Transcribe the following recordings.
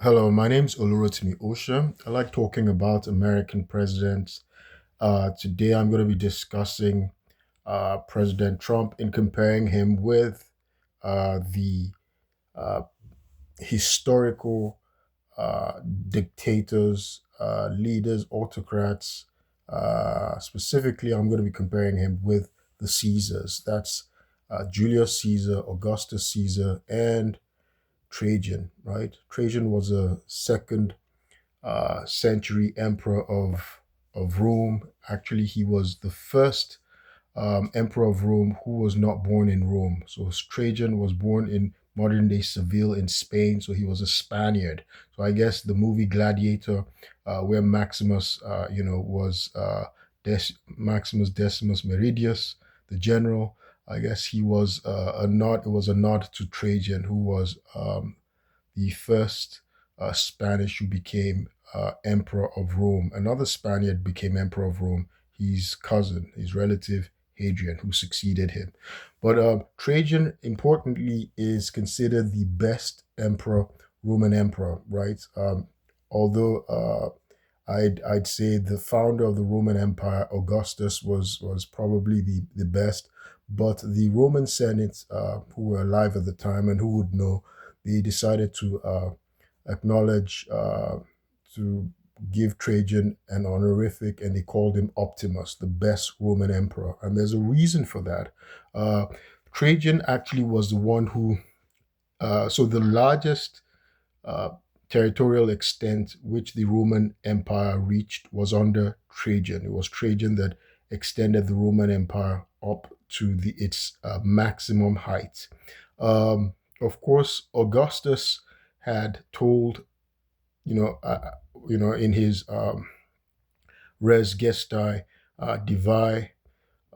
Hello, my name's Olurotimi Osha. I like talking about American presidents. Today I'm going to be discussing President Trump and comparing him with the uh, historical dictators, leaders, autocrats. Specifically, I'm going to be comparing him with the Caesars. That's Julius Caesar, Augustus Caesar, and Trajan, right? Trajan was a second century emperor of Rome. Actually, he was the first emperor of Rome who was not born in Rome. So Trajan was born in modern day Seville in Spain. So he was a Spaniard. So I guess the movie Gladiator, where Maximus, was Maximus Decimus Meridius, the general. I guess he was a nod. It was a nod to Trajan, who was the first Spanish who became emperor of Rome. Another Spaniard became emperor of Rome. His cousin, his relative Hadrian, who succeeded him. But Trajan, importantly, is considered the best emperor, Roman emperor, right? Although I'd say the founder of the Roman Empire, Augustus, was probably the best. But the Roman Senate, who were alive at the time and who would know, they decided to acknowledge, to give Trajan an honorific, and they called him Optimus, the best Roman emperor. And there's a reason for that. Uh, Trajan actually was the one who, so the largest uh, territorial extent which the Roman Empire reached was under Trajan. It was Trajan that extended the Roman Empire up to its maximum height. Of course, Augustus had told, you know, uh, in his Res Gestae Divi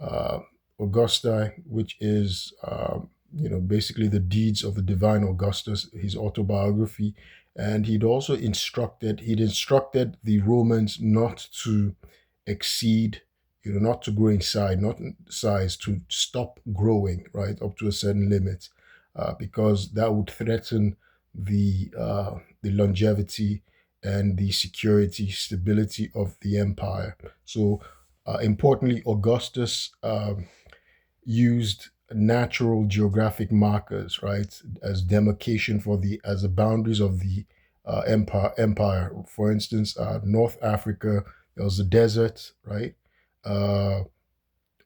uh, Augusti, which is basically the deeds of the divine Augustus, his autobiography, and he'd instructed the Romans not to exceed, not to grow in size, not in size, to stop growing right up to a certain limit, because that would threaten the longevity and the security, stability of the empire. So importantly, Augustus used natural geographic markers, right, as demarcation for the boundaries of the empire. For instance, North Africa, there was a desert, right, uh,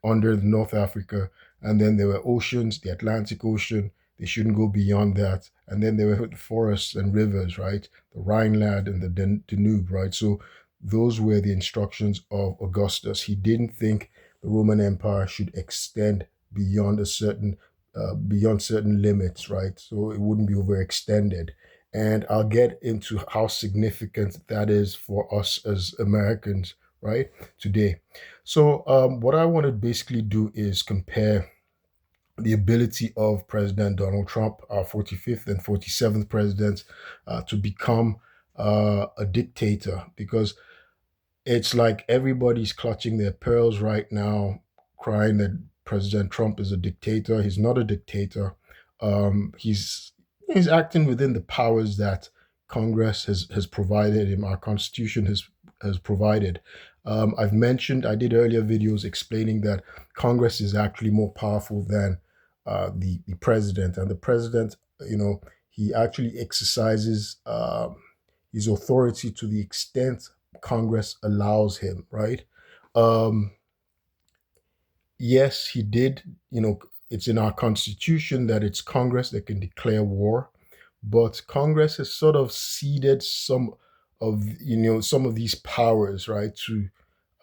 under the North Africa, and then there were oceans, the Atlantic Ocean. They shouldn't go beyond that, and then there were forests and rivers, right, the Rhineland and the Danube, right. So those were the instructions of Augustus. He didn't think the Roman Empire should extend beyond beyond certain limits, right? So it wouldn't be overextended. And I'll get into how significant that is for us as Americans, right, today. So what I want to basically do is compare the ability of President Donald Trump, our 45th and 47th president, to become a dictator, because it's like everybody's clutching their pearls right now, crying that President Trump is a dictator. He's not a dictator. He's acting within the powers that Congress has provided him. Our Constitution has provided. I did earlier videos explaining that Congress is actually more powerful than the president, and the president, he actually exercises his authority to the extent Congress allows him, right? Um, yes, he did. It's in our Constitution that it's Congress that can declare war, but Congress has sort of ceded some of these powers, right,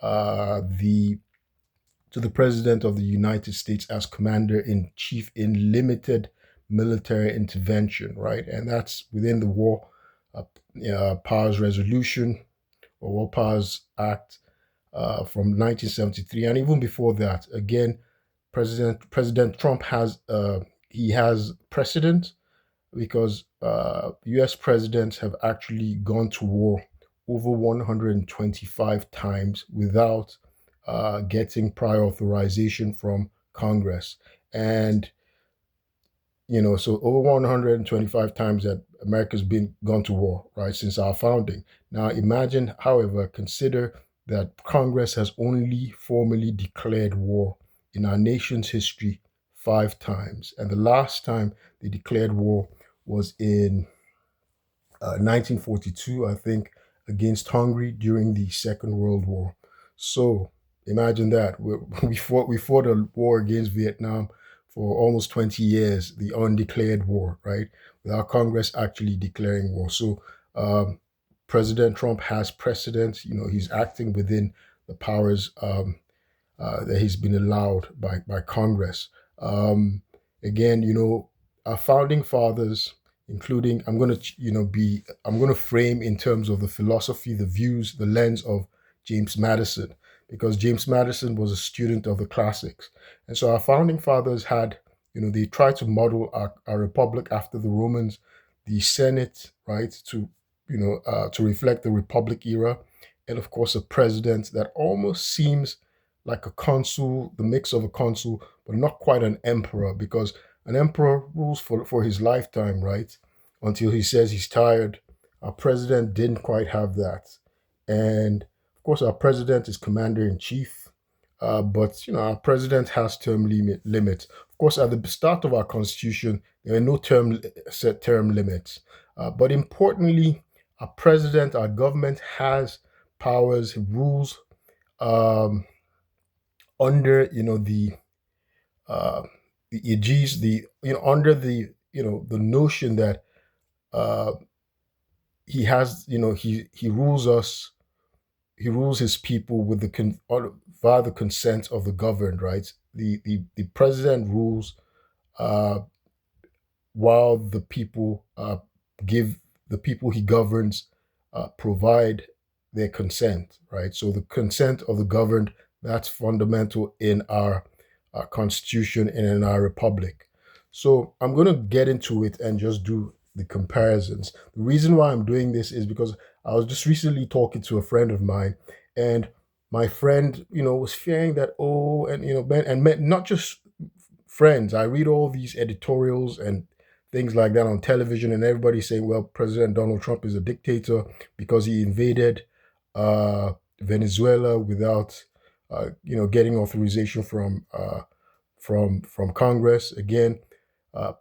the to the President of the United States as Commander in Chief in limited military intervention, right? And that's within the uh, Powers Resolution or War Powers Act from 1973, and even before that. Again, President Trump has precedent, because U.S. presidents have actually gone to war over 125 times without getting prior authorization from Congress. And So over 125 times that America's been gone to war, right, since our founding. Now imagine, however, consider that Congress has only formally declared war in our nation's history 5 times. And the last time they declared war was in 1942, I think, against Hungary during the Second World War. So imagine that we fought a war against Vietnam for almost 20 years, the undeclared war, right? Without Congress actually declaring war. So um, President Trump has precedent. He's acting within the powers that he's been allowed by Congress. Um, Again, our founding fathers, including I'm going to frame in terms of the philosophy, the views, the lens of James Madison, because James Madison was a student of the classics, and so our founding fathers they tried to model our republic after the Romans, the Senate, right, to reflect the Republic era, and of course a president that almost seems like a consul, the mix of a consul, but not quite an emperor, because an emperor rules for his lifetime, right? Until he says he's tired. Our president didn't quite have that. And of course, our president is commander in chief. But our president has limits. Of course, at the start of our constitution, there are no set term limits. But importantly, our president, our government has powers, rules um, under uh, the aegis, under the notion that uh, he has, he rules us, he rules his people with via the consent of the governed, right? The president rules uh, while the people he governs provide their consent, right? So the consent of the governed, that's fundamental in our constitution and in our republic. So I'm going to get into it and just do the comparisons. The reason why I'm doing this is because I was just recently talking to a friend of mine, and my friend, was fearing that, oh, and Ben, and not just friends. I read all these editorials and things like that on television, and everybody's saying, well, President Donald Trump is a dictator because he invaded Venezuela without, getting authorization from Congress. Again, uh,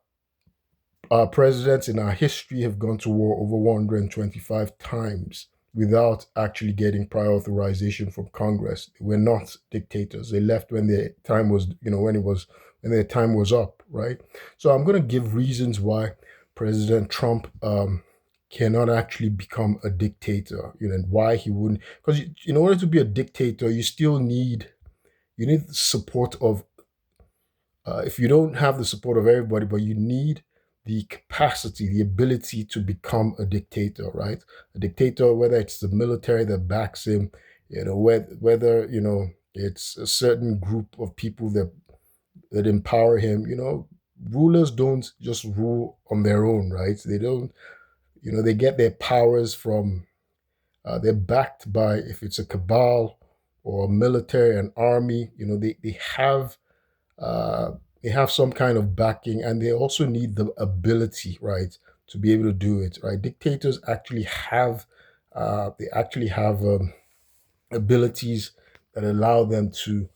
our presidents in our history have gone to war over 125 times without actually getting prior authorization from Congress. They were not dictators. They left when their time was, when their time was up, right? So I'm going to give reasons why President Trump cannot actually become a dictator, and why he wouldn't. Because in order to be a dictator, you need support of if you don't have the support of everybody, but you need the capacity, the ability to become a dictator, right? A dictator, whether it's the military that backs him, whether it's a certain group of people that empower him. Rulers don't just rule on their own, right? They don't, they get their powers from. They're backed by, if it's a cabal or a military, an army. Uh, they have some kind of backing, and they also need the ability, right, to be able to do it, right? Dictators actually have abilities that allow them to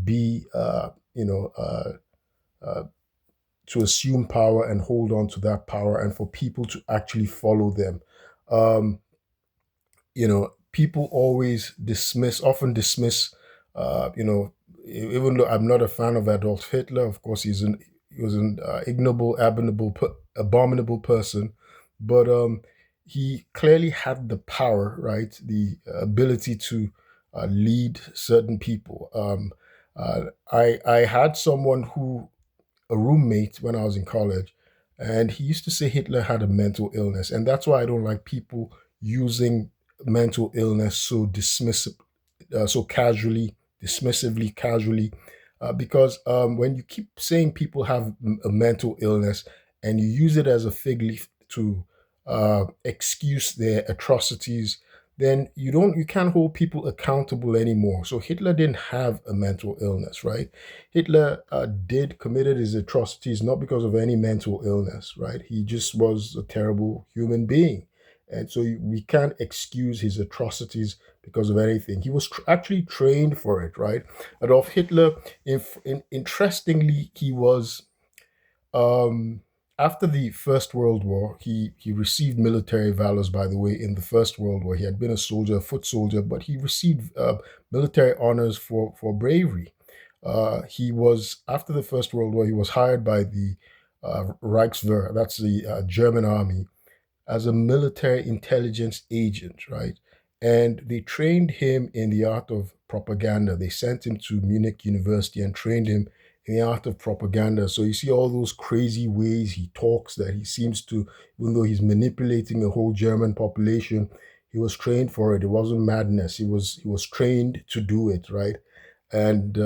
be, uh, to assume power and hold on to that power, and for people to actually follow them. Um, People often dismiss, even though I'm not a fan of Adolf Hitler. Of course, he was an ignoble, abominable person, but he clearly had the power, right? The ability to lead certain people. I had someone a roommate when I was in college, and he used to say Hitler had a mental illness, and that's why I don't like people using mental illness so casually, dismissively, casually, because when you keep saying people have a mental illness and you use it as a fig leaf to excuse their atrocities, then you can't hold people accountable anymore. So Hitler didn't have a mental illness, right? Hitler did committed his atrocities not because of any mental illness, right? He just was a terrible human being, and so we can't excuse his atrocities because of anything. He was actually trained for it, right? Adolf Hitler, interestingly, he was um, after the First World War, he received military valors. By the way, in the First World War, he had been a soldier, a foot soldier, but he received military honors for bravery. He was after the First World War, he was hired by the Reichswehr, that's the German army, as a military intelligence agent, right? And they trained him in the art of propaganda. They sent him to Munich University and trained him in the art of propaganda. So you see all those crazy ways he talks that he seems to, even though he's manipulating the whole German population, he was trained for it. It wasn't madness. He was trained to do it, right? And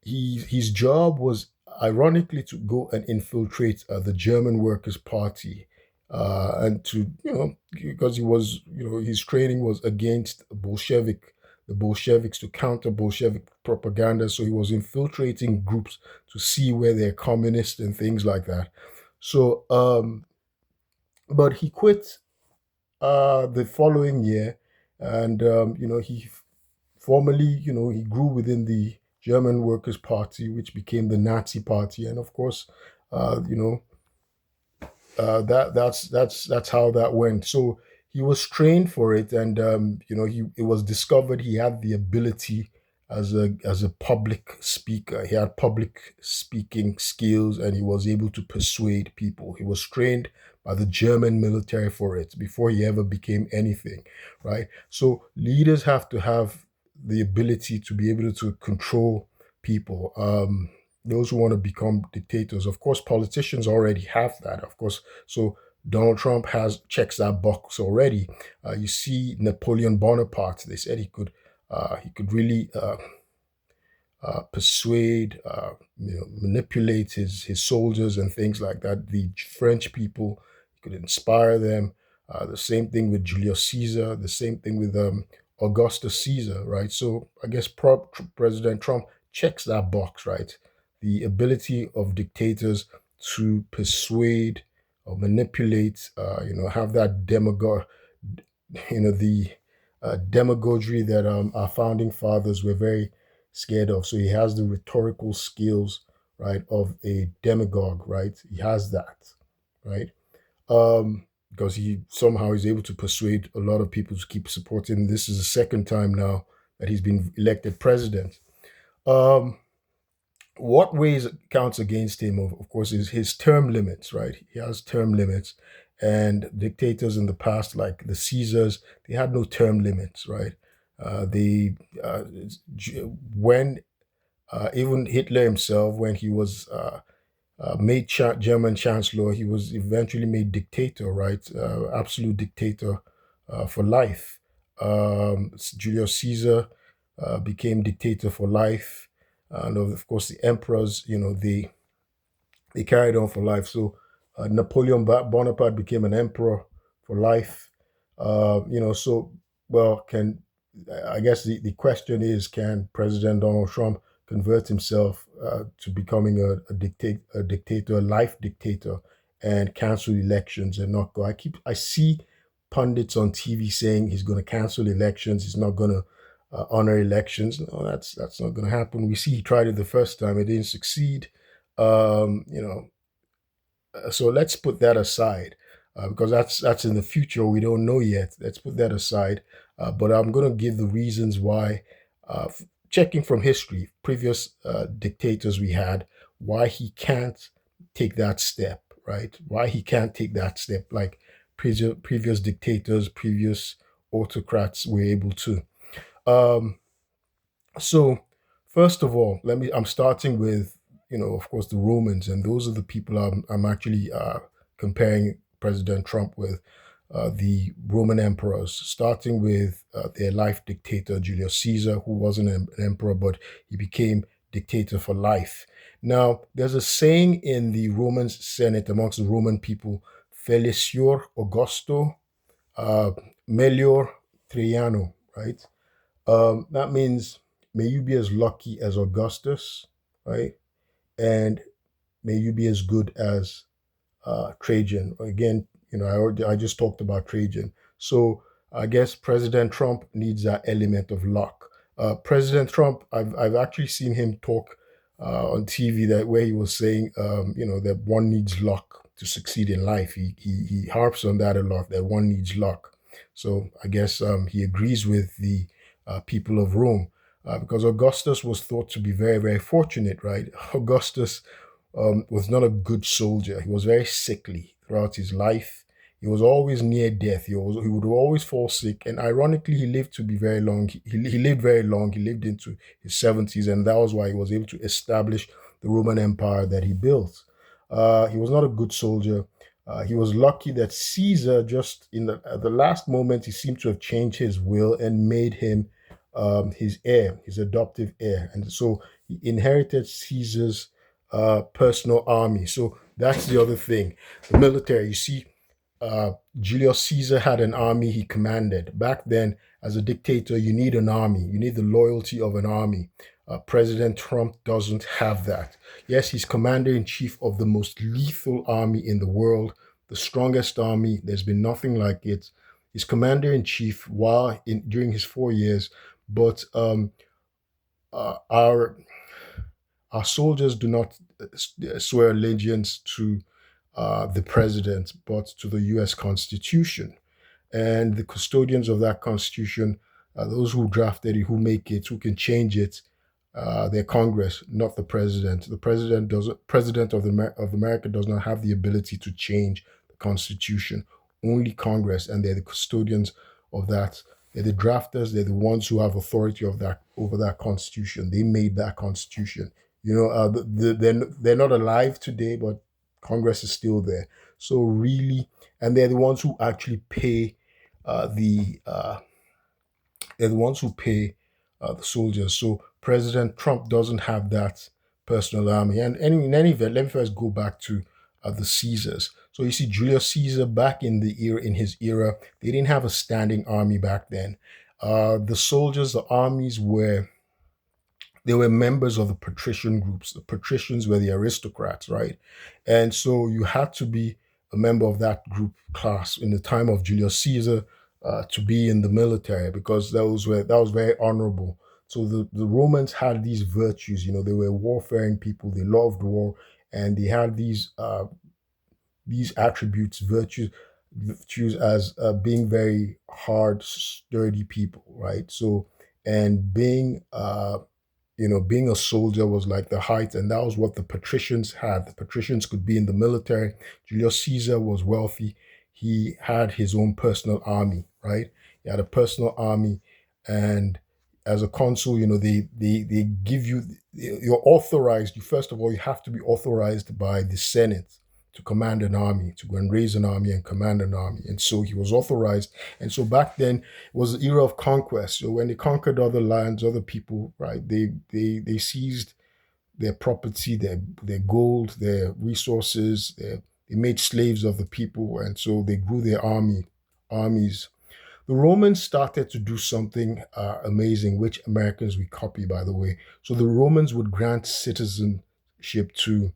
his job was ironically to go and infiltrate the German Workers' Party, and to because he was his training was against the Bolsheviks, to counter Bolshevik propaganda. So he was infiltrating groups to see where they're communist and things like that. So, but he quit the following year, and he formally, he grew within the German Workers' Party, which became the Nazi Party, and of course, uh, you know, that's how that went. So he was trained for it, and he it was discovered he had the ability as a public speaker. He had public speaking skills, and he was able to persuade people. He was trained by the German military for it before he ever became anything, right? So leaders have to have the ability to be able to control people. Those who want to become dictators. Of course, politicians already have that. Of course, so Donald Trump has checks that box already. You see Napoleon Bonaparte. They said he could really persuade, manipulate his soldiers and things like that. The French people, he could inspire them. The same thing with Julius Caesar. The same thing with Augustus Caesar, right? So I guess President Trump checks that box, right? The ability of dictators to persuade or manipulate, have that the demagoguery that our founding fathers were very scared of. So he has the rhetorical skills, right, of a demagogue, right? He has that, right? Because he somehow is able to persuade a lot of people to keep supporting him. This is the second time now that he's been elected president. Um, what ways counts against him, of course, is his term limits, right? He has term limits. And dictators in the past, like the Caesars, they had no term limits, right? They when even Hitler himself, when he was made German chancellor, he was eventually made dictator, right? Absolute dictator for life. Julius Caesar became dictator for life, and of course the emperors, they carried on for life. So Napoleon Bonaparte became an emperor for life. So well, can I guess the question is, can President Donald Trump convert himself to becoming a dictator, a life dictator, and cancel elections and not go? I see pundits on TV saying he's going to cancel elections. He's not going to honor elections. No, that's not going to happen. We see he tried it the first time; it didn't succeed. Um, you know, so let's put that aside because that's in the future. We don't know yet. Let's put that aside. But I'm going to give the reasons why, checking from history, previous dictators we had, why he can't take that step, right? Why he can't take that step like previous dictators, previous autocrats were able to. Um, so, first of all, I'm starting with, of course, the Romans, and those are the people I'm actually comparing President Trump with, the Roman emperors, starting with their life dictator, Julius Caesar, who wasn't an emperor, but he became dictator for life. Now, there's a saying in the Roman Senate amongst the Roman people, Felicior Augusto, uh, Melior Traiano, right? That means may you be as lucky as Augustus, right? And may you be as good as Trajan. Again, I just talked about Trajan. So I guess President Trump needs that element of luck. President Trump, I've actually seen him talk on TV that where he was saying, that one needs luck to succeed in life. He harps on that a lot. That one needs luck. So I guess he agrees with the people of Rome. Because Augustus was thought to be very, very fortunate, right? Augustus was not a good soldier. He was very sickly throughout his life. He was always near death. He would always fall sick. And ironically, he lived to be very long. He lived very long. He lived into his 70s. And that was why he was able to establish the Roman Empire that he built. He was not a good soldier. He was lucky that Caesar, just at the last moment, he seemed to have changed his will and made him his heir, his adoptive heir. And so he inherited Caesar's personal army. So that's the other thing. The military, you see, Julius Caesar had an army he commanded. Back then, as a dictator, you need an army. You need the loyalty of an army. President Trump doesn't have that. Yes, he's commander in chief of the most lethal army in the world, the strongest army. There's been nothing like it. He's commander in chief during his 4 years, but our soldiers do not swear allegiance to the president, but to the U.S. Constitution. And the custodians of that Constitution, those who drafted it, who make it, who can change it, they're Congress, not the president. The president of America does not have the ability to change the Constitution. Only Congress, and they're the custodians of that. They're the drafters. They're the ones who have authority of that over that Constitution. They made that Constitution. They're not alive today, but Congress is still there. So really, and they're the ones who actually pay the they're the ones who pay the soldiers. So President Trump doesn't have that personal army. And in any event, let me first go back to the Caesars. So you see, Julius Caesar back in his era, they didn't have a standing army back then. The soldiers, the armies were they were members of the patrician groups. The patricians were the aristocrats, right? And so you had to be a member of that group class in the time of Julius Caesar to be in the military because that was very honorable. So the Romans had these virtues. They were warfaring people. They loved war, and they had these attributes, virtues as being very hard, sturdy people, right? So and being a soldier was like the height, and that was what the patricians had. The patricians could be in the military. Julius Caesar was wealthy. He had his own personal army, right? He had a personal army, and as a consul, they give you you're authorized. You first of all, you have to be authorized by the Senate to command an army, to go and raise an army and command an army. And so he was authorized. And so back then it was the era of conquest. So when they conquered other lands, other people, right, they seized their property, their gold, their resources, they made slaves of the people, and so they grew their armies. The Romans started to do something amazing, which Americans we copy, by the way. So the Romans would grant citizenship to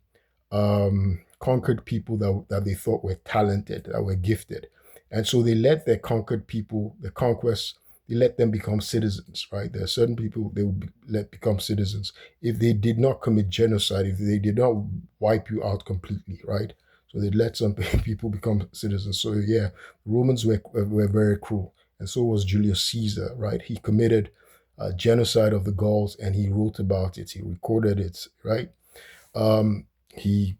conquered people that they thought were talented, that were gifted. And so they let their conquered people, the conquests, they let them become citizens, right? There are certain people they would let become citizens if they did not commit genocide, if they did not wipe you out completely, right? So they let some people become citizens. So yeah, Romans were very cruel, and so was Julius Caesar, right? He committed genocide of the Gauls, and he wrote about it. He recorded it, right? Um, he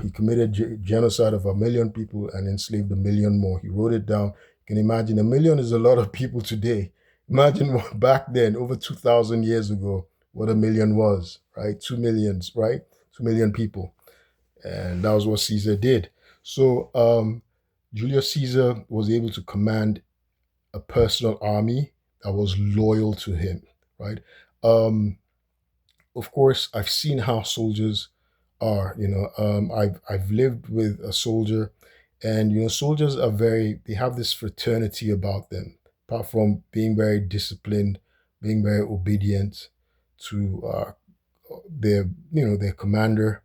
he committed genocide of 1 million people and enslaved 1 million more. He wrote it down. You can imagine 1 million is a lot of people today. Imagine what back then, over 2,000 years ago, what 1 million was, right? 2 millions, right? 2 million people. And that was what Caesar did. So Julius Caesar was able to command a personal army that was loyal to him, right? Um, of course, I've seen how soldiers are. I've lived with a soldier, and soldiers are they have this fraternity about them. apart from being very disciplined, being very obedient to their their commander,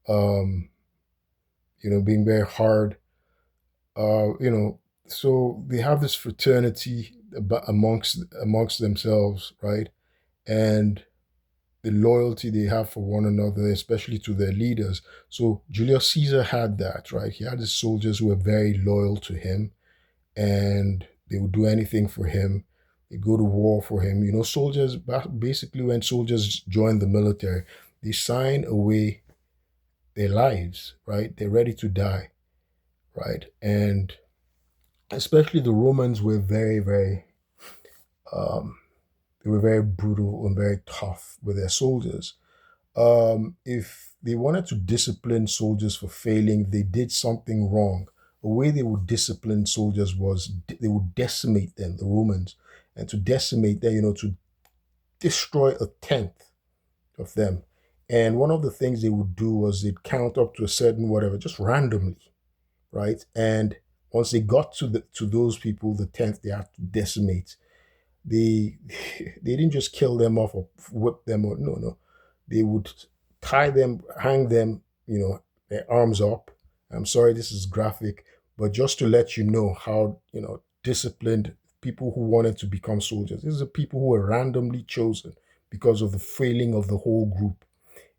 um, being very hard, you know, so they have this fraternity amongst themselves, right? And the loyalty they have for one another, especially to their leaders. So Julius Caesar had that, right? He had his soldiers who were very loyal to him, and they would do anything for him. They go to war for him. Soldiers, basically, when soldiers join the military, they sign away their lives, right? They're ready to die, right? And especially the Romans were um, they were very brutal and very tough with their soldiers. If they wanted to discipline soldiers for failing, if they did something wrong, the way they would discipline soldiers was they would decimate them, the Romans, and to decimate them, to destroy a tenth of them. And one of the things they would do was they'd count up to a certain whatever, just randomly, right? And once they got to those people, the tenth, they had to decimate. They they didn't just kill them off or whip them or no. They would tie them, hang them, their arms up. I'm sorry this is graphic, but just to let you know how, disciplined people who wanted to become soldiers. These are people who were randomly chosen because of the failing of the whole group.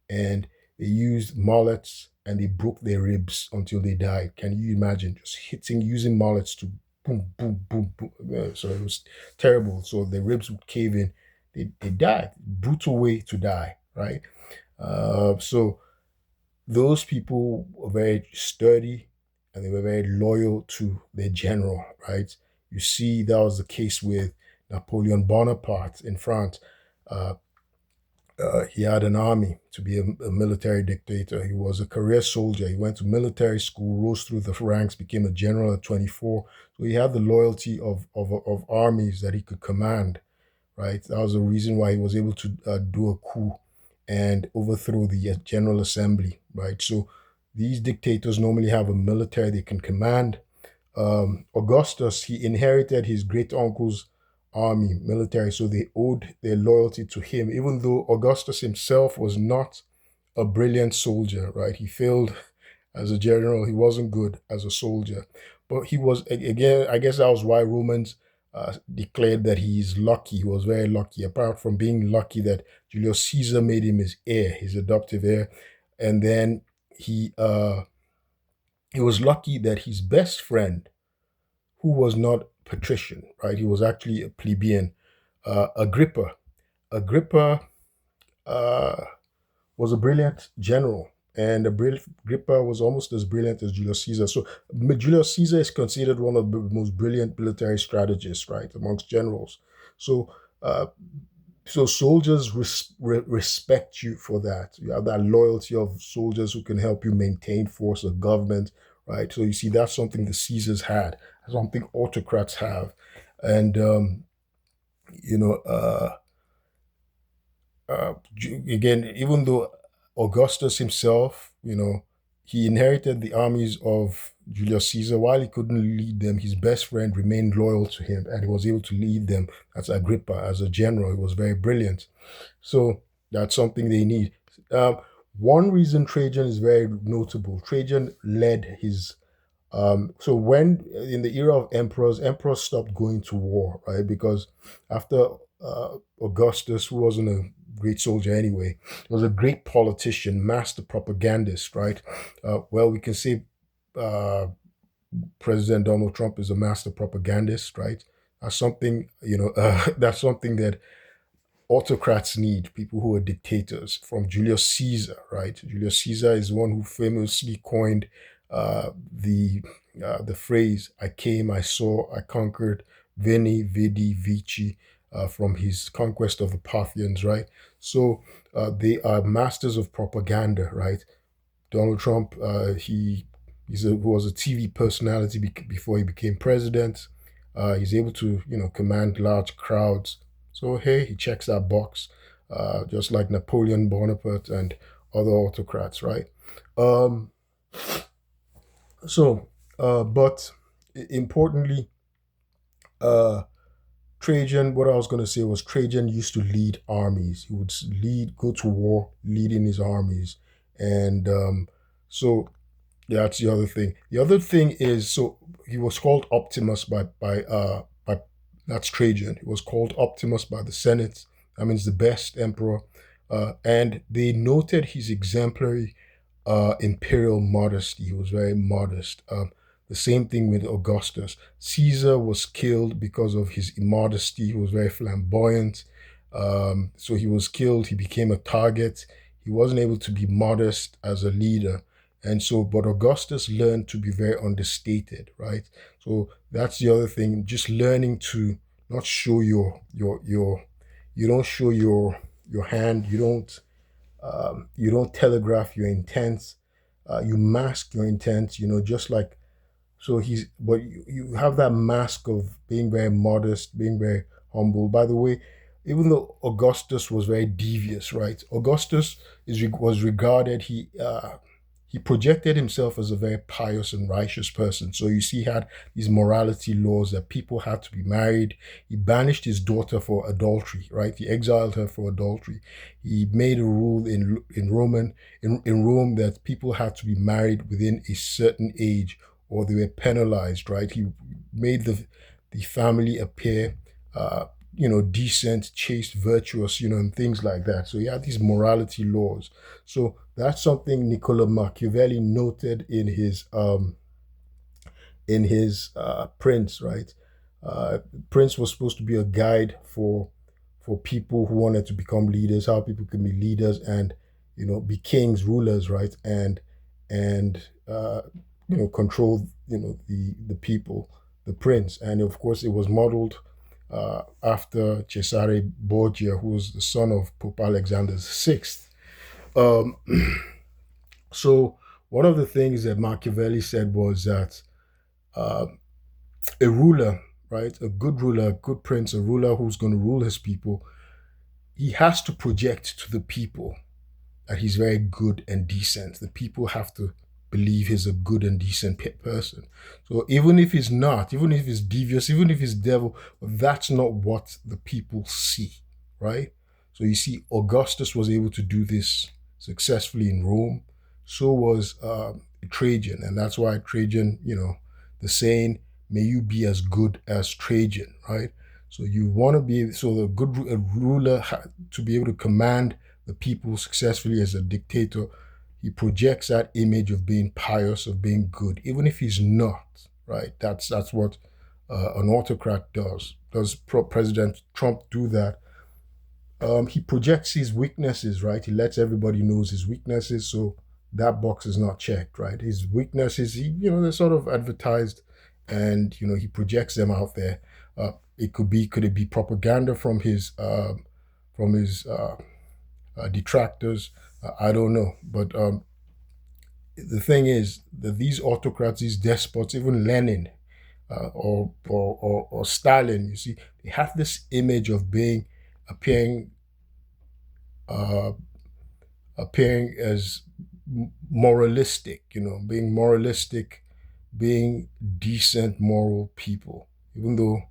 And they used mallets and they broke their ribs until they died. Can you imagine just using mallets to boom, boom, boom, boom? Yeah, so it was terrible. So the ribs would cave in. They died. Brutal way to die, right? So those people were very sturdy and they were very loyal to their general, right? You see, that was the case with Napoleon Bonaparte in France. Uh, he had an army to be a military dictator. He was a career soldier. He went to military school, rose through the ranks, became a general at 24. So he had the loyalty of armies that he could command, right? That was the reason why he was able to do a coup and overthrow the General Assembly, right? So these dictators normally have a military they can command. Augustus, he inherited his great uncle's army, military, so they owed their loyalty to him, even though Augustus himself was not a brilliant soldier, right? He failed as a general, he wasn't good as a soldier. But he was, again, I guess that was why Romans declared that he is lucky. He was very lucky, apart from being lucky that Julius Caesar made him his heir, his adoptive heir. And then he, uh, he was lucky that his best friend, who was not patrician, right? He was actually a plebeian, Agrippa. Agrippa uh, was a brilliant general, and Agrippa was almost as brilliant as Julius Caesar. So Julius Caesar is considered one of the most brilliant military strategists, right, amongst generals. So uh, so soldiers respect you for that. You have that loyalty of soldiers who can help you maintain force of government, right? So you see, that's something the Caesars had, something autocrats have, and you know, uh, uh, again, even though Augustus himself, he inherited the armies of Julius Caesar. While he couldn't lead them, his best friend remained loyal to him and he was able to lead them. As Agrippa, as a general. He was very brilliant. So that's something they need. Um, One reason Trajan is very notable, Trajan led his so when in the era of emperors stopped going to war, right? Because after Augustus, who wasn't a great soldier anyway, was a great politician, master propagandist, right? Well, we can say uh, President Donald Trump is a master propagandist, right? That's something, that's something that autocrats need, people who are dictators, from Julius Caesar, right? Julius Caesar is one who famously coined the phrase "I came, I saw, I conquered," Veni, Vidi, Vici, from his conquest of the Parthians, right? So they are masters of propaganda, right? Donald Trump, was a TV personality before he became president. He's able to command large crowds. So hey, he checks that box, just like Napoleon Bonaparte and other autocrats, right? Um, but importantly, uh, Trajan, what I was going to say was Trajan used to lead armies. He would go to war, leading his armies. And so that's the other thing. The other thing is, so he was called Optimus by that's Trajan. He was called Optimus by the Senate. That means the best emperor. And they noted his exemplary imperial modesty. He was very modest. The same thing with Augustus. Caesar was killed because of his immodesty. He was very flamboyant. So he was killed. He became a target. He wasn't able to be modest as a leader. And so, but Augustus learned to be very understated, right? So that's the other thing. Just learning to not show you don't show your hand. You don't telegraph your intent. You mask your intent. Just like so but you have that mask of being very modest, being very humble. By the way, even though Augustus was very devious, right? Augustus was regarded, he projected himself as a very pious and righteous person. So you see, he had these morality laws that people had to be married. He banished his daughter for adultery, right? He exiled her for adultery. He made a rule in Rome that people had to be married within a certain age or they were penalized, right? He made the family appear decent, chaste, virtuous, and things like that. So he had these morality laws. So that's something Niccolo Machiavelli noted in his Prince, right? Prince was supposed to be a guide for people who wanted to become leaders, how people can be leaders and be kings, rulers, right? And control the people, the prince. And of course, it was modeled after Cesare Borgia, who was the son of Pope Alexander VI. Um, so one of the things that Machiavelli said was that uh, a ruler, right, a good ruler, a good prince, a ruler who's going to rule his people, he has to project to the people that he's very good and decent. The people have to believe he's a good and decent person. So even if he's not, even if he's devious, even if he's devil, that's not what the people see, right? So you see, Augustus was able to do this successfully in Rome. So was Trajan, and that's why Trajan, the saying, "May you be as good as Trajan," right? So you want to be so the good a ruler to be able to command the people successfully as a dictator. He projects that image of being pious, of being good, even if he's not, right? That's what an autocrat does. Does President Trump do that? He projects his weaknesses, right? He lets everybody knows his weaknesses, so that box is not checked, right? His weaknesses, they're sort of advertised, and he projects them out there. Could it be propaganda from his detractors? I don't know, but the thing is that these autocrats, these despots, even Lenin or Stalin, you see, they have this image of appearing uh, appearing as moralistic, being moralistic, being decent, moral people, even though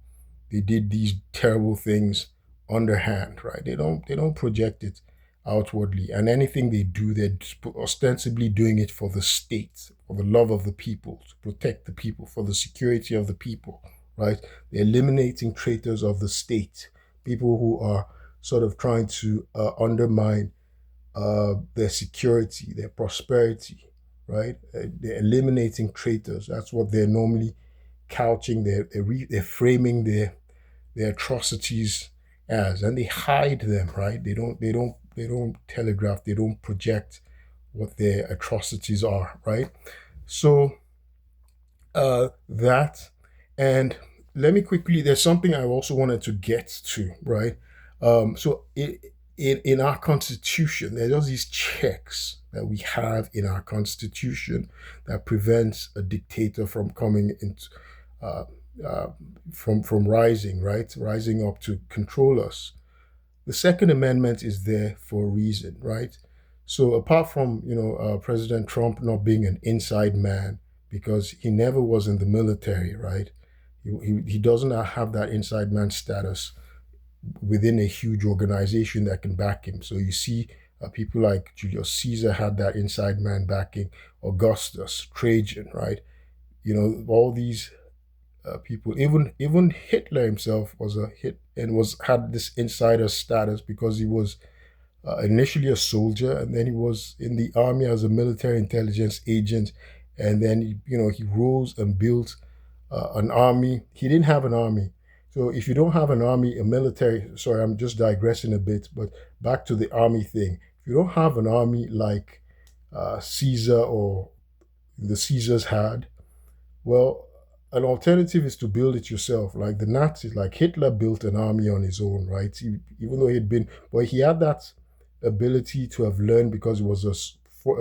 they did these terrible things underhand, right? They don't project it outwardly, and anything they do, they're ostensibly doing it for the state, for the love of the people, to protect the people, for the security of the people, right? They're eliminating traitors of the state, people who are sort of trying to undermine their security, their prosperity, right? They're eliminating traitors. That's what they're normally couching. They're framing their atrocities as, and they hide them, right? They don't telegraph. They don't project what their atrocities are, right? So that, and let me quickly. There's something I also wanted to get to, right? So in our constitution, there's all these checks that we have in our constitution that prevents a dictator from coming into uh, uh, from rising, right, rising up to control us. The Second Amendment is there for a reason, right? So apart from President Trump not being an inside man because he never was in the military, right? He doesn't have that inside man status within a huge organization that can back him. So you see people like Julius Caesar had that inside man backing, Augustus, Trajan, right? All these people. Even Hitler himself was a hit and was had this insider status because he was initially a soldier, and then he was in the army as a military intelligence agent, and then he rose and built an army. He didn't have an army. So if you don't have an army, a military, sorry, I'm just digressing a bit, but back to the army thing. If you don't have an army like Caesar or the Caesars had, well, an alternative is to build it yourself. Like the Nazis, like Hitler built an army on his own, right? Even though but he had that ability to have learned because he was a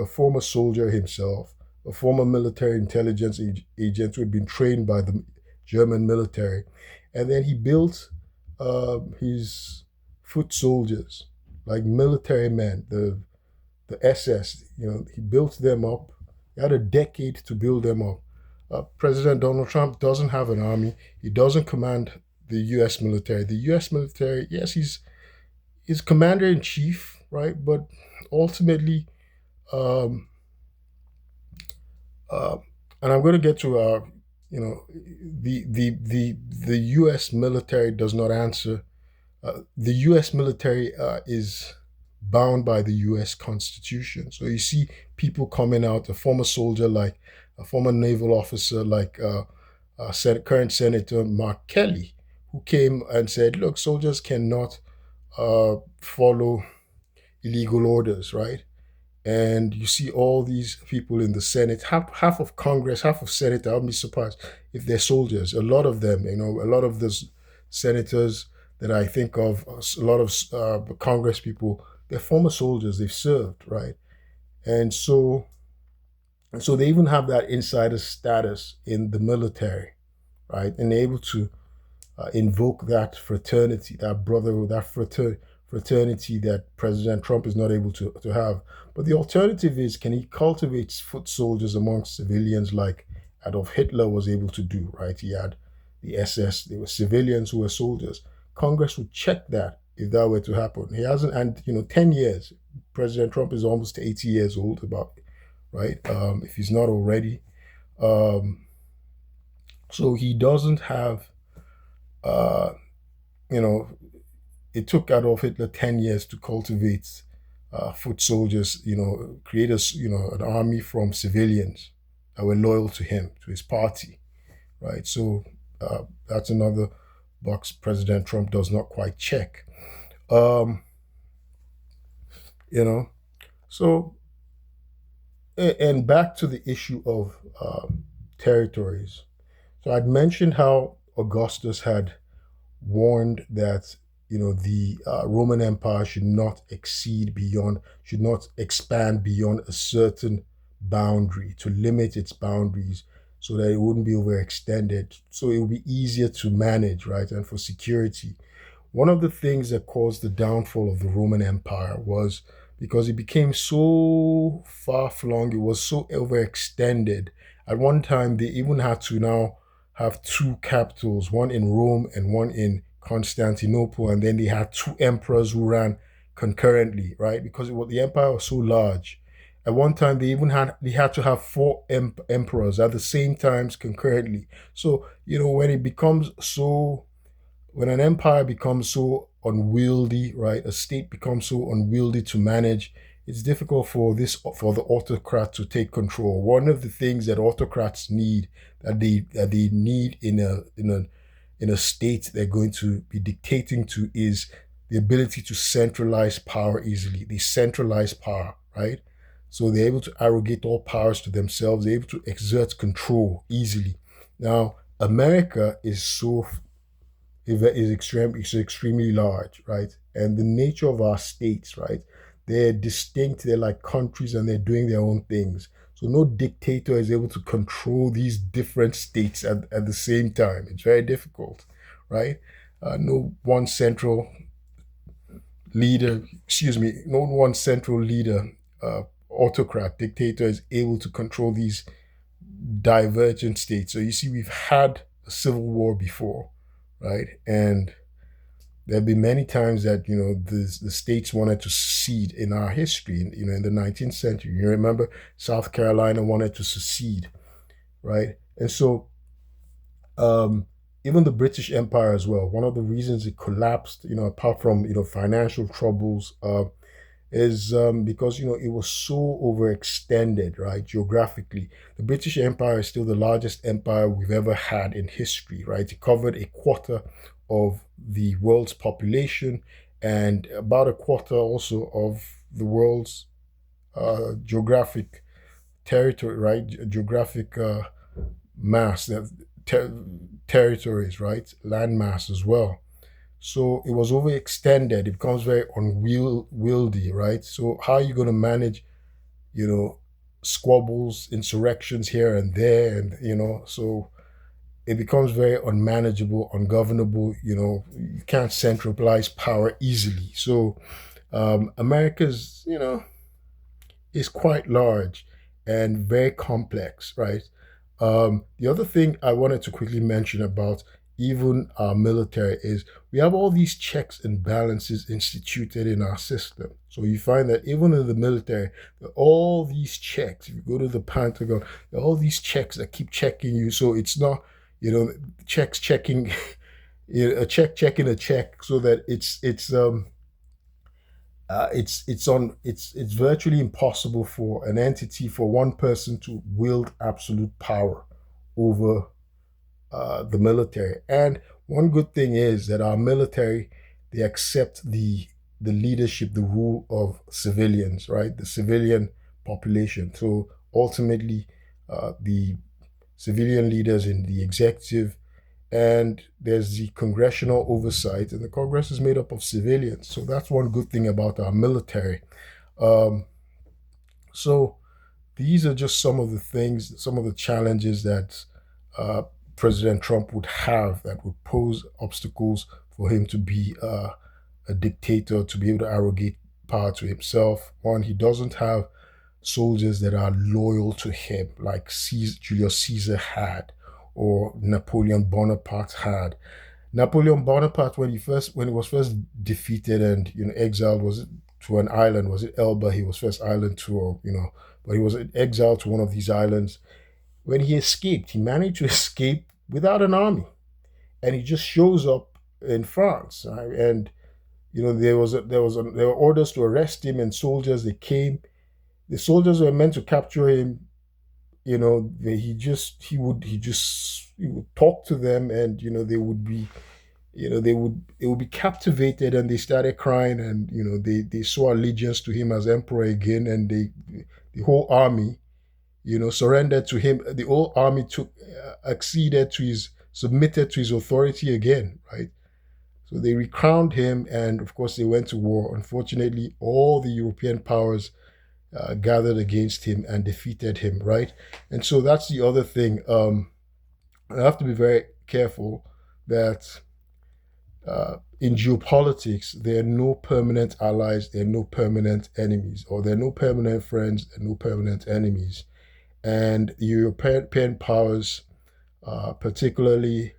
former soldier himself, a former military intelligence agent who had been trained by the German military. And then he built his foot soldiers, like military men, the SS. He built them up. He had a decade to build them up. President Donald Trump doesn't have an army. He doesn't command the U.S. military. The U.S. military, yes, he's commander in chief, right? But ultimately, um, uh, and I'm going to get to the U.S. military does not answer. The U.S. military is bound by the U.S. Constitution. So you see people coming out, a former soldier like a former naval officer like current Senator Mark Kelly, who came and said, look, soldiers cannot follow illegal orders, right? And you see all these people in the Senate, half of Congress, half of Senate. I'll be surprised if they're soldiers. A lot of them, a lot of those senators that I think of, a lot of Congress people, they're former soldiers. They've served, right? And so they even have that insider status in the military, right? And they're able to invoke that fraternity, that brotherhood, that fraternity that President Trump is not able to have. But the alternative is, can he cultivate foot soldiers amongst civilians like Adolf Hitler was able to do, right? He had the SS, they were civilians who were soldiers. Congress would check that if that were to happen. He hasn't, and 10 years. President Trump is almost 80 years old, about, right? If he's not already. Um, so he doesn't have, uh, you know, it took Adolf Hitler 10 years to cultivate foot soldiers, create an army from civilians that were loyal to him, to his party, right? So that's another box President Trump does not quite check. Um, you know, so, and back to the issue of territories. So I'd mentioned how Augustus had warned that the Roman Empire should not expand beyond a certain boundary, to limit its boundaries so that it wouldn't be overextended, so it would be easier to manage, right, and for security. One of the things that caused the downfall of the Roman Empire was because it became so far flung, it was so overextended. At one time, they even had to now have two capitals, one in Rome and one in Constantinople, and then they had two emperors who ran concurrently, right? Because the empire was so large. At one time, they had to have four emperors at the same times concurrently. So when an empire becomes so unwieldy, right? A state becomes so unwieldy to manage. It's difficult for the autocrat to take control. One of the things that autocrats need, that they need in a state they're going to be dictating to, is the ability to centralize power easily. They centralize power, right? So they're able to arrogate all powers to themselves. They're able to exert control easily. Now, America is extremely large, right? And the nature of our states, right? They're distinct. They're like countries, and they're doing their own things. So no dictator is able to control these different states at the same time. It's very difficult, right? No one central leader, excuse me, no one central leader, autocrat, dictator is able to control these divergent states. So you see, we've had a civil war before, right? And there have been many times that the states wanted to secede in our history. In the 19th century, you remember South Carolina wanted to secede, right? And so um, even the British Empire as well. One of the reasons it collapsed, apart from financial troubles, is because it was so overextended, right? Geographically, the British Empire is still the largest empire we've ever had in history, right? It covered a quarter of the world's population and about a quarter also of the world's geographic territory, right? Geographic mass, ter- territories, right? Land mass as well. So it was overextended. It becomes very unwieldy, right? So how are you going to manage, you know, squabbles, insurrections here and there, and so it becomes very unmanageable, ungovernable. You can't centralize power easily. So America's, is quite large and very complex, right? The other thing I wanted to quickly mention about even our military is we have all these checks and balances instituted in our system. So you find that even in the military, there are all these checks. If you go to the Pentagon, there are all these checks that keep checking you. So it's not, checks checking, a check checking a check, so that it's virtually impossible for an entity, for one person to wield absolute power over the military. And one good thing is that our military, they accept the leadership, the rule of civilians, right? The civilian population. So ultimately, the civilian leaders in the executive, and there's the congressional oversight, and the Congress is made up of civilians. So that's one good thing about our military. Um, so these are just some of the things, some of the challenges that uh, President Trump would have that would pose obstacles for him to be a dictator, to be able to arrogate power to himself. One, he doesn't have soldiers that are loyal to him, like Julius Caesar had, or Napoleon Bonaparte had. Napoleon Bonaparte, when he was first defeated and exiled, was it to an island? Was it Elba? He was first island to, but he was exiled to one of these islands. When he escaped, he managed to escape without an army, and he just shows up in France, right? And there were orders to arrest him, and soldiers, they came. The soldiers were meant to capture him. He would talk to them, and they would be they would be captivated, and they started crying, and they saw allegiance to him as emperor again, and the whole army surrendered to him. The whole army took acceded to his submitted to his authority again, right? So they recrowned him, and of course they went to war. Unfortunately, all the European powers gathered against him and defeated him, right? And so that's the other thing. I have to be very careful that in geopolitics, there are no permanent allies, there are no permanent enemies, or there are no permanent friends and no permanent enemies. And the European powers, particularly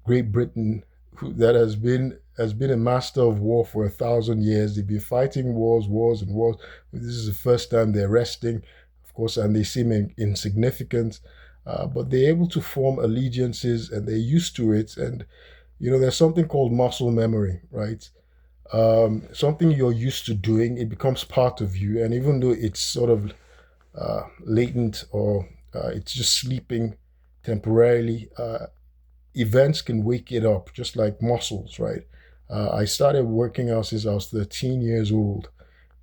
Great Britain, that has been a master of war for 1,000 years. They've been fighting wars and wars. This is the first time they're resting, of course, and they seem insignificant, but they're able to form allegiances, and they're used to it. And there's something called muscle memory, right? Something you're used to doing, it becomes part of you, and even though it's sort of latent, or it's just sleeping temporarily, events can wake it up, just like muscles, right? I started working out since I was 13 years old,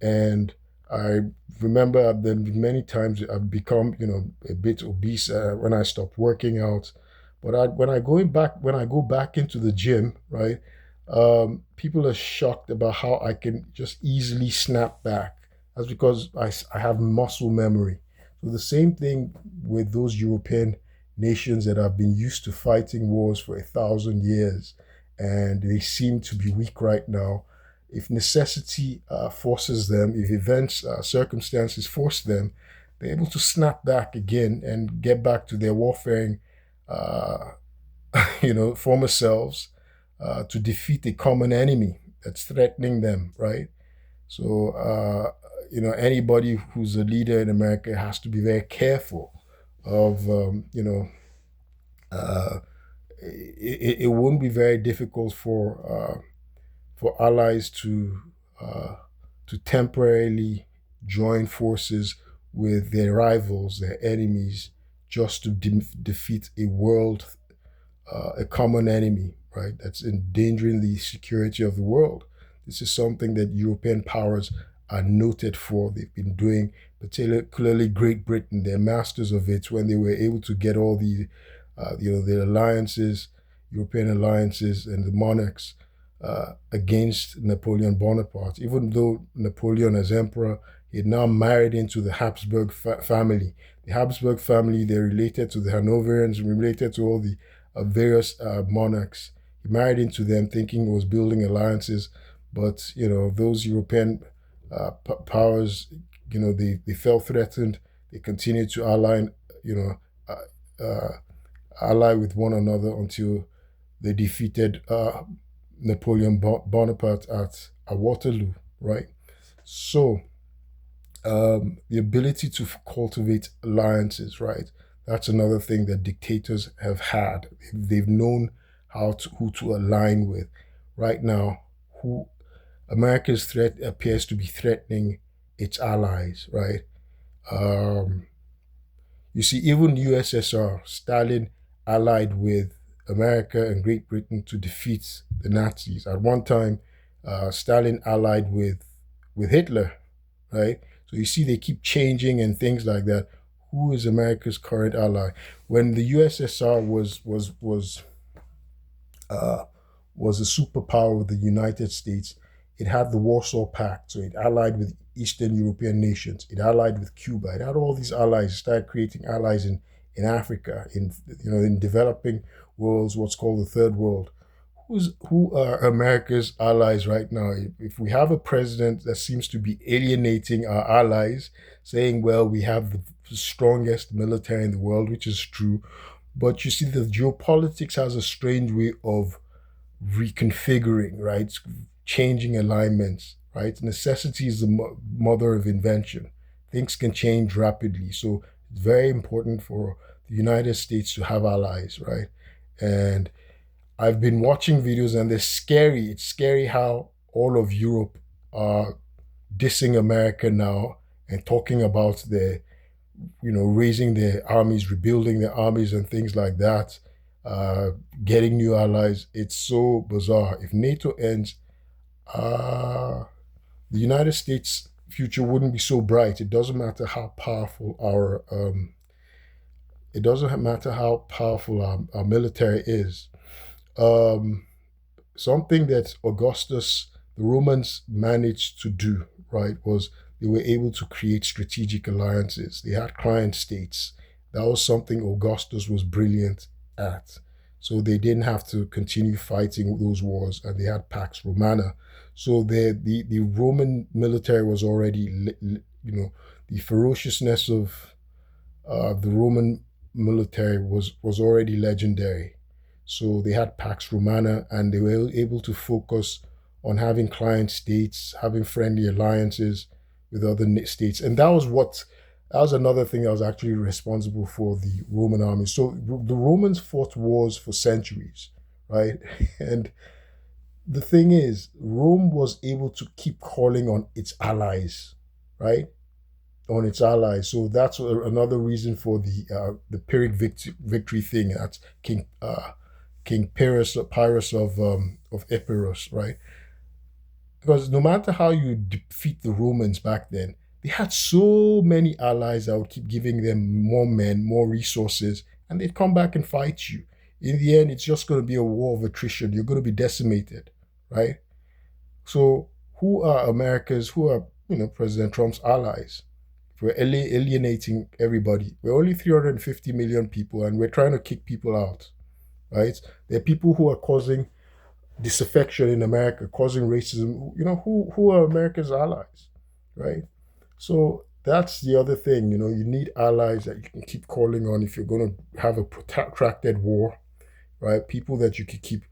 and I remember many times I've become, a bit obese when I stopped working out. But when I go back into the gym, right? People are shocked about how I can just easily snap back. That's because I have muscle memory. So the same thing with those European nations that have been used to fighting wars for 1,000 years, and they seem to be weak right now. If necessity forces them, if events, circumstances force them, they're able to snap back again and get back to their warfaring uh, former selves, to defeat a common enemy that's threatening them, right? So, anybody who's a leader in America has to be very careful of, uh, it won't be very difficult for allies uh, to temporarily join forces with their rivals, their enemies, just to defeat a common enemy, right? That's endangering the security of the world. This is something that European powers are noted for. They've been doing, particularly Great Britain. They're masters of it when they were able to get all the alliances, European alliances, and the monarchs against Napoleon Bonaparte. Even though Napoleon, as emperor, he had now married into the Habsburg family. The Habsburg family, they're related to the Hanoverians, related to all the various monarchs. He married into them, thinking he was building alliances, but those European powers, they felt threatened. They continued to you know, ally with one another until they defeated Napoleon Bonaparte at Waterloo, right? So the ability to cultivate alliances, right? That's another thing that dictators have had. They've known who to align with. Right now, who America's threat appears to be threatening its allies, right? Um, you see, even USSR, Stalin allied with America and Great Britain to defeat the Nazis. At one time, Stalin allied with Hitler, right? So you see, they keep changing and things like that. Who is America's current ally? When the USSR uh, was a superpower with the United States, it had the Warsaw Pact, so it allied with Eastern European nations. It allied with Cuba. It had all these allies. It started creating allies in Africa, in developing worlds, what's called the Third World. Who are America's allies right now? If we have a president that seems to be alienating our allies, saying, well, we have the strongest military in the world, which is true, but you see, the geopolitics has a strange way of reconfiguring, right? Changing alignments, right? Necessity is the mother of invention. Things can change rapidly. So it's very important for the United States to have allies, right? And I've been watching videos and they're scary. It's scary how all of Europe are dissing America now and talking about raising their armies, rebuilding their armies and things like that, uh, getting new allies. It's so bizarre. If NATO ends, uh, the United States future wouldn't be so bright. It doesn't matter how powerful our military is. Um, Something that the Romans managed to do, right, was they were able to create strategic alliances. They had client states. That was something Augustus was brilliant at. So they didn't have to continue fighting those wars, and they had Pax Romana. So the Roman military was already, the ferociousness of the Roman military was already legendary. So they had Pax Romana and they were able to focus on having client states, having friendly alliances with other states. And that was another thing that was actually responsible for the Roman army. So the Romans fought wars for centuries, right? And the thing is, Rome was able to keep calling on its allies, right? On its allies. So that's another reason for the Pyrrhic victory thing. That's King Pyrrhus of Epirus, right? Because no matter how you defeat the Romans back then, they had so many allies that would keep giving them more men, more resources, and they'd come back and fight you. In the end, it's just going to be a war of attrition. You're going to be decimated, right? So, who are President Trump's allies? We're alienating everybody. We're only 350 million people, and we're trying to kick people out, right? There are people who are causing disaffection in America, causing racism. Who are America's allies, right? So that's the other thing. You need allies that you can keep calling on if you're going to have a protracted war, right? People that you could keep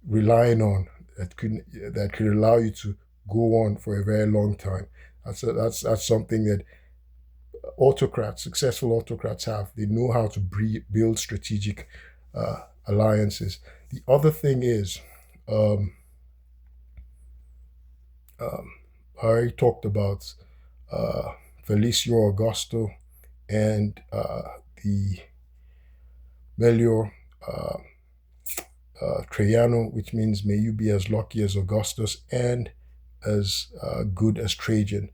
relying on, that could allow you to go on for a very long time. That's something that autocrats, successful autocrats have. They know how to build strategic alliances. The other thing is, um, um, I already talked about uh, Felicio Augusto and the Melior uh, Trajano, which means may you be as lucky as Augustus and as good as Trajan,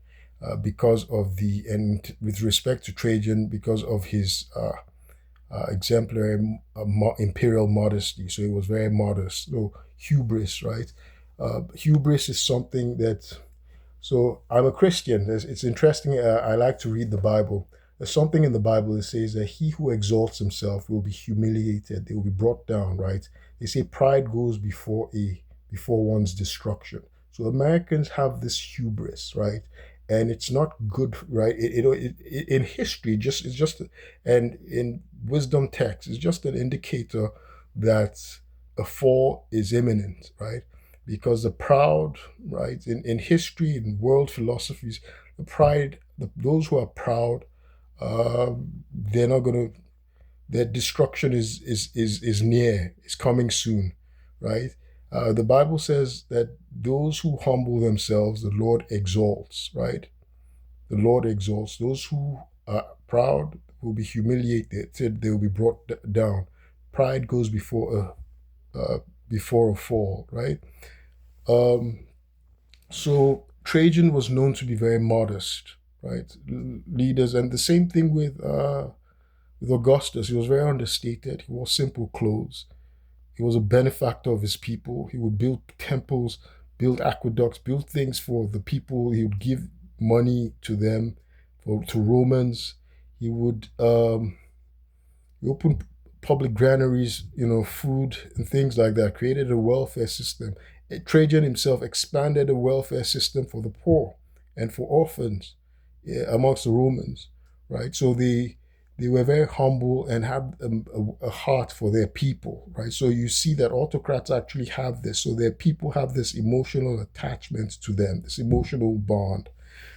because of and with respect to Trajan, because of his exemplary imperial modesty. So he was very modest. So hubris, right? Hubris is something that. So I'm a Christian. It's interesting. I like to read the Bible. There's something in the Bible that says that he who exalts himself will be humiliated. They will be brought down. Right? They say pride goes before one's destruction. So Americans have this hubris, right? And it's not good, right? In history, just it's just, and in wisdom texts, it's just an indicator that a fall is imminent, right? Because the proud, right, in history, in world philosophies, those who are proud, they're not gonna. Their destruction is near, is coming soon, right? The Bible says that those who humble themselves, the Lord exalts, right? The Lord exalts. Those who are proud will be humiliated. They will be brought down. Pride goes before a fall, right? Um, so Trajan was known to be very modest, right? Leaders, and the same thing with Augustus. He was very understated. He wore simple clothes. He was a benefactor of his people. He would build temples, build aqueducts, build things for the people. He would give money to them, to Romans. He would open public granaries, food and things like that. Created a welfare system. Trajan himself expanded a welfare system for the poor and for orphans, amongst the Romans, right? So they were very humble and had a heart for their people, right? So you see that autocrats actually have this. So their people have this emotional attachment to them, this emotional bond,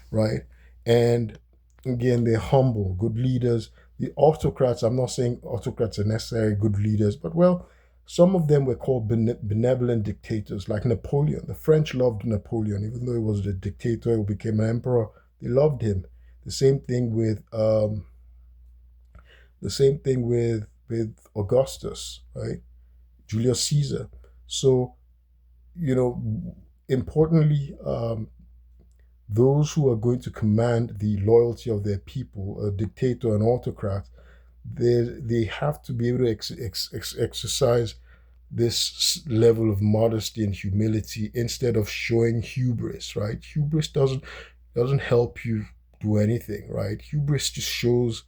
right? And again, they're humble, good leaders. The autocrats, I'm not saying autocrats are necessarily good leaders, but well, some of them were called benevolent dictators, like Napoleon. The French loved Napoleon, even though he was a dictator, he became an emperor. They loved him. The same thing with Augustus, right? Julius Caesar. So, importantly, those who are going to command the loyalty of their people, a dictator, an autocrat, they have to be able to exercise this level of modesty and humility instead of showing hubris, right? Hubris doesn't help you do anything, right? Hubris just shows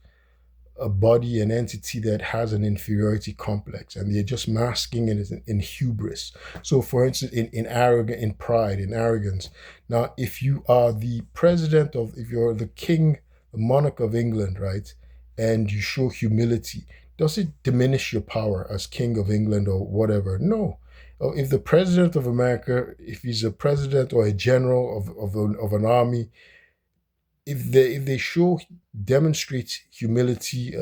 a body, an entity that has an inferiority complex, and they're just masking it in hubris. So, for instance, in arrogance, in pride, in arrogance. Now, if you are if you're the king, the monarch of England, right, and you show humility, does it diminish your power as king of England or whatever? No. If the president of America, if he's a president or a general of an army, if they demonstrate humility,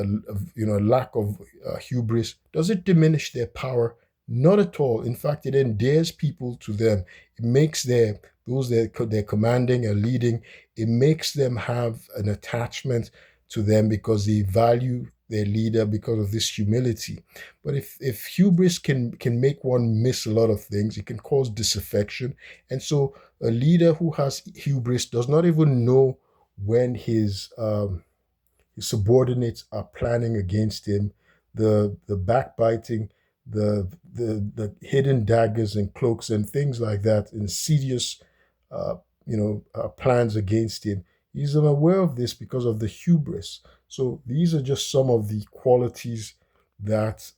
lack of hubris, does it diminish their power? Not at all. In fact, it endears people to them. It makes those that they're commanding and leading, it makes them have an attachment to them because they value their leader because of this humility. But if hubris can make one miss a lot of things, it can cause disaffection. And so a leader who has hubris does not even know when his subordinates are planning against him, the backbiting, the hidden daggers and cloaks and things like that, insidious plans against him. He's unaware of this because of the hubris. So these are just some of the qualities that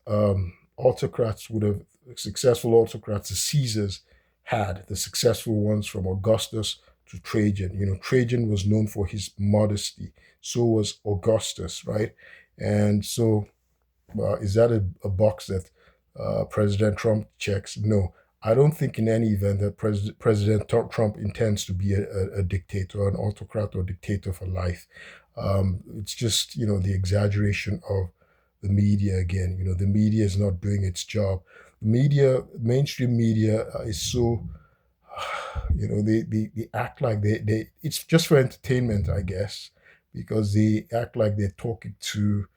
autocrats would have, successful autocrats, the Caesars had, the successful ones from Augustus to Trajan. Trajan was known for his modesty. So was Augustus, right? And so, is that a box that President Trump checks. No, I don't think in any event that President Trump intends to be a dictator, an autocrat or dictator for life. It's just, the exaggeration of the media again. The media is not doing its job. Mainstream media is so, they act like it's just for entertainment, I guess, because they act like they're talking to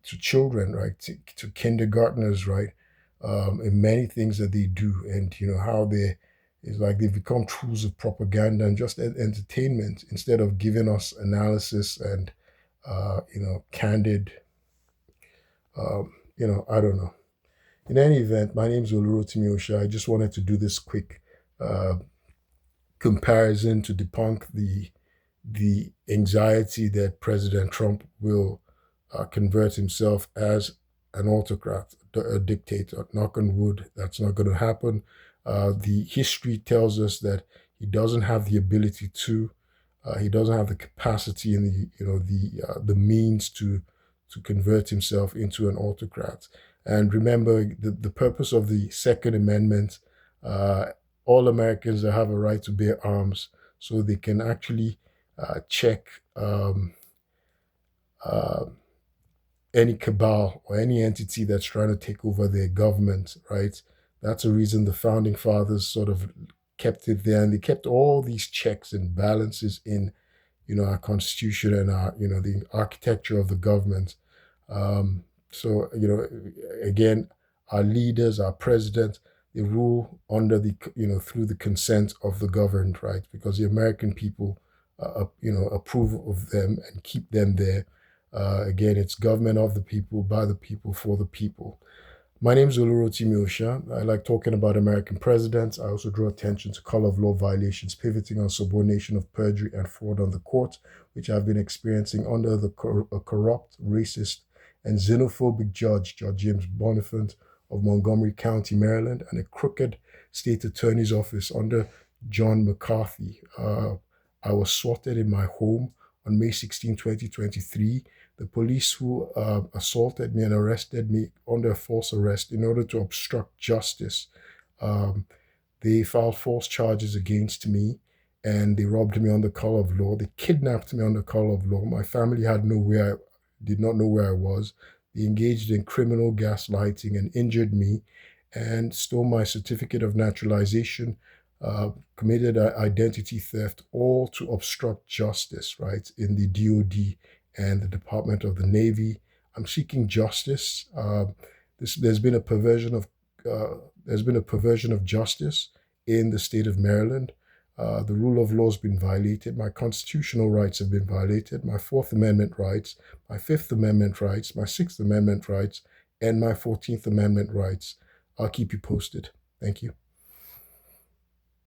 children, right, to kindergartners, right, in many things that they do, and how it's like they've become tools of propaganda and just entertainment instead of giving us analysis and candid, I don't know. In any event, my name is Olurotimi Osha. I just wanted to do this quick uh, comparison to debunk the anxiety that President Trump will convert himself as an autocrat, a dictator. Knock on wood, that's not going to happen. The history tells us that he doesn't have the ability to. He doesn't have the capacity and the means to convert himself into an autocrat. And remember, the purpose of the Second Amendment: uh, all Americans have a right to bear arms, so they can actually check uh, any cabal or any entity that's trying to take over their government, right? That's the reason the founding fathers sort of kept it there, and they kept all these checks and balances in, our constitution and our, the architecture of the government. So, again, our leaders, our president, they rule under through the consent of the governed, right? Because the American people, approve of them and keep them there. Again, it's government of the people, by the people, for the people. My name is Olurotimi Osha. I like talking about American presidents. I also draw attention to color of law violations, pivoting on subordination of perjury and fraud on the court, which I've been experiencing under a corrupt, racist, and xenophobic Judge James Bonifant of Montgomery County, Maryland, and a crooked state attorney's office under John McCarthy. I was swatted in my home on May 16, 2023. The police who assaulted me and arrested me under false arrest in order to obstruct justice, um, they filed false charges against me, and they robbed me on the color of law. They kidnapped me on the color of law. My family did not know where I was. They engaged in criminal gaslighting and injured me and stole my certificate of naturalization, committed identity theft, all to obstruct justice, right, in the DOD and the Department of the Navy. I'm seeking justice. There's been a perversion of justice in the state of Maryland. The rule of law has been violated. My constitutional rights have been violated. My Fourth Amendment rights, my Fifth Amendment rights, my Sixth Amendment rights, and my 14th Amendment rights. I'll keep you posted. Thank you.